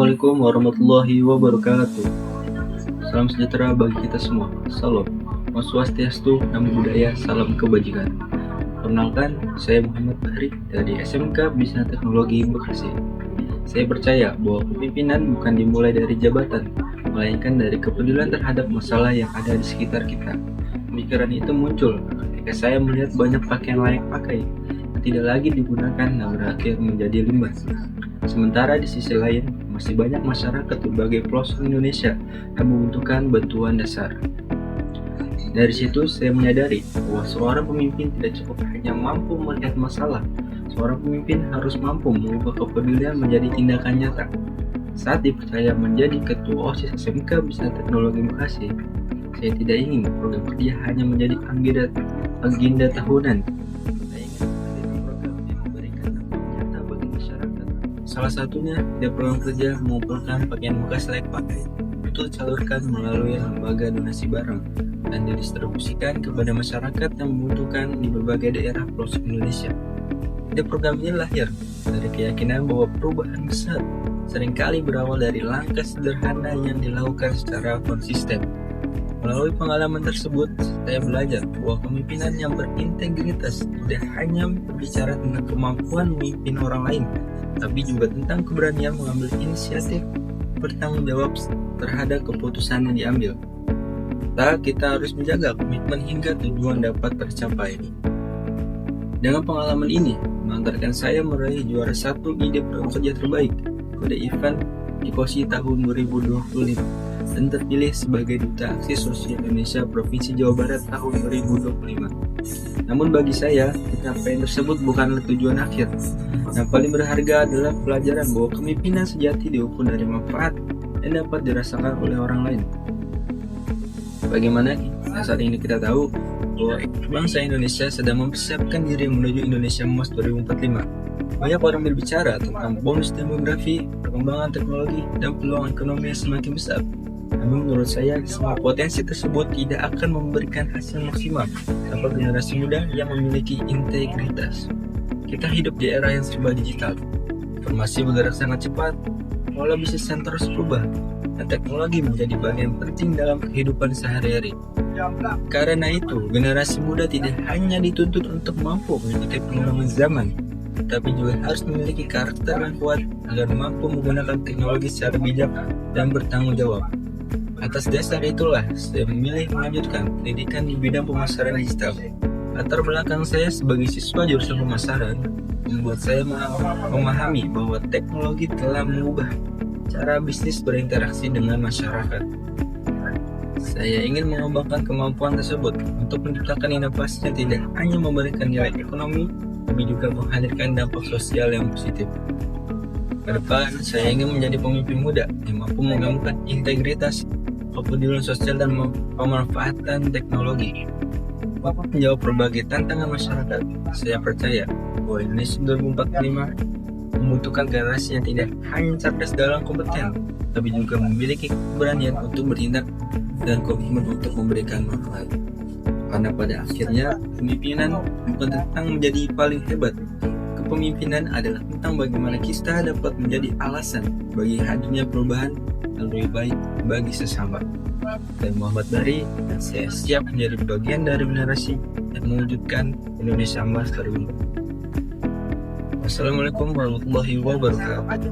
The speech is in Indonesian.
Assalamualaikum warahmatullahi wabarakatuh. Salam sejahtera bagi kita semua. Salam. Om Swastiastu, Namo Buddhaya, salam kebajikan. Perkenalkan, saya Muhammad Bahri dari SMK Bisnis Teknologi Bekasi. Saya percaya bahwa kepemimpinan bukan dimulai dari jabatan, melainkan dari kepedulian terhadap masalah yang ada di sekitar kita. Pemikiran itu muncul ketika saya melihat banyak pakaian layak pakai yang tidak lagi digunakan dan berakhir menjadi limbah. Sementara di sisi lain, masih banyak masyarakat berbagai pelosok Indonesia yang membutuhkan bantuan dasar. Dari situ saya menyadari bahwa seorang pemimpin tidak cukup hanya mampu melihat masalah. Seorang pemimpin harus mampu mengubah kepedulian menjadi tindakan nyata. Saat dipercaya menjadi ketua OSIS SMK Bisnis Teknologi Bekasi, saya tidak ingin program kerja hanya menjadi agenda tahunan. Saya ingin menjadi program yang memberikan dampak nyata bagi masyarakat. Salah satunya, di program kerja mengumpulkan pakaian bekas layak pakai untuk disalurkan melalui lembaga donasi barang dan didistribusikan kepada masyarakat yang membutuhkan di berbagai daerah pelosok Indonesia. Ide program ini lahir dari keyakinan bahwa perubahan besar seringkali berawal dari langkah sederhana yang dilakukan secara konsisten. Melalui pengalaman tersebut, saya belajar bahwa kepemimpinan yang berintegritas tidak hanya berbicara tentang kemampuan memimpin orang lain, tapi juga tentang keberanian mengambil inisiatif bertanggung jawab terhadap keputusan yang diambil. Kita harus menjaga komitmen hingga tujuan dapat tercapai. Dengan pengalaman ini, mengantarkan saya meraih juara 1 ide program kerja terbaik pada event IKOSI tahun 2025 dan terpilih sebagai Duta Aksi Sosial Indonesia Provinsi Jawa Barat tahun 2025. Namun bagi saya, pencapaian tersebut bukanlah tujuan akhir. Yang paling berharga adalah pelajaran bahwa kepemimpinan sejati diukur dari manfaat yang dapat dirasakan oleh orang lain. Bagaimana saat ini kita tahu bahwa bangsa Indonesia sedang mempersiapkan diri menuju Indonesia Emas 2045. Banyak orang berbicara tentang bonus demografi, perkembangan teknologi, dan peluang ekonomi yang semakin besar. Namun menurut saya, semua potensi tersebut tidak akan memberikan hasil maksimal tanpa generasi muda yang memiliki integritas. Kita hidup di era yang serba digital. Informasi bergerak sangat cepat, pola bisnis yang terus berubah, dan teknologi menjadi bagian penting dalam kehidupan sehari-hari. Karena itu, generasi muda tidak hanya dituntut untuk mampu mengikuti perkembangan zaman, tapi juga harus memiliki karakter yang kuat agar mampu menggunakan teknologi secara bijak dan bertanggung jawab. Atas dasar itulah, saya memilih melanjutkan pendidikan di bidang pemasaran digital. Latar belakang saya sebagai siswa jurusan pemasaran membuat saya memahami bahwa teknologi telah mengubah cara bisnis berinteraksi dengan masyarakat. Saya ingin mengembangkan kemampuan tersebut untuk menciptakan inovasi yang tidak hanya memberikan nilai ekonomi, tapi juga menghadirkan dampak sosial yang positif. Ke depan, saya ingin menjadi pemimpin muda yang mampu menggabungkan integritas, kepedulian sosial, dan pemanfaatan teknologi untuk menjawab berbagai tantangan masyarakat. Saya percaya bahwa Indonesia 2045 membutuhkan generasi yang tidak hanya cerdas dalam kompeten, tapi juga memiliki keberanian untuk bertindak dan komitmen untuk memberikan manfaat. Karena pada akhirnya, kepemimpinan bukan tentang menjadi paling hebat. Kepemimpinan adalah tentang bagaimana kita dapat menjadi alasan bagi hadirnya perubahan yang lebih baik bagi sesama. Dan Muhammad Bahri, dan saya siap menjadi bagian dari generasi yang mewujudkan Indonesia Emas 2045. Wassalamualaikum warahmatullahi wabarakatuh.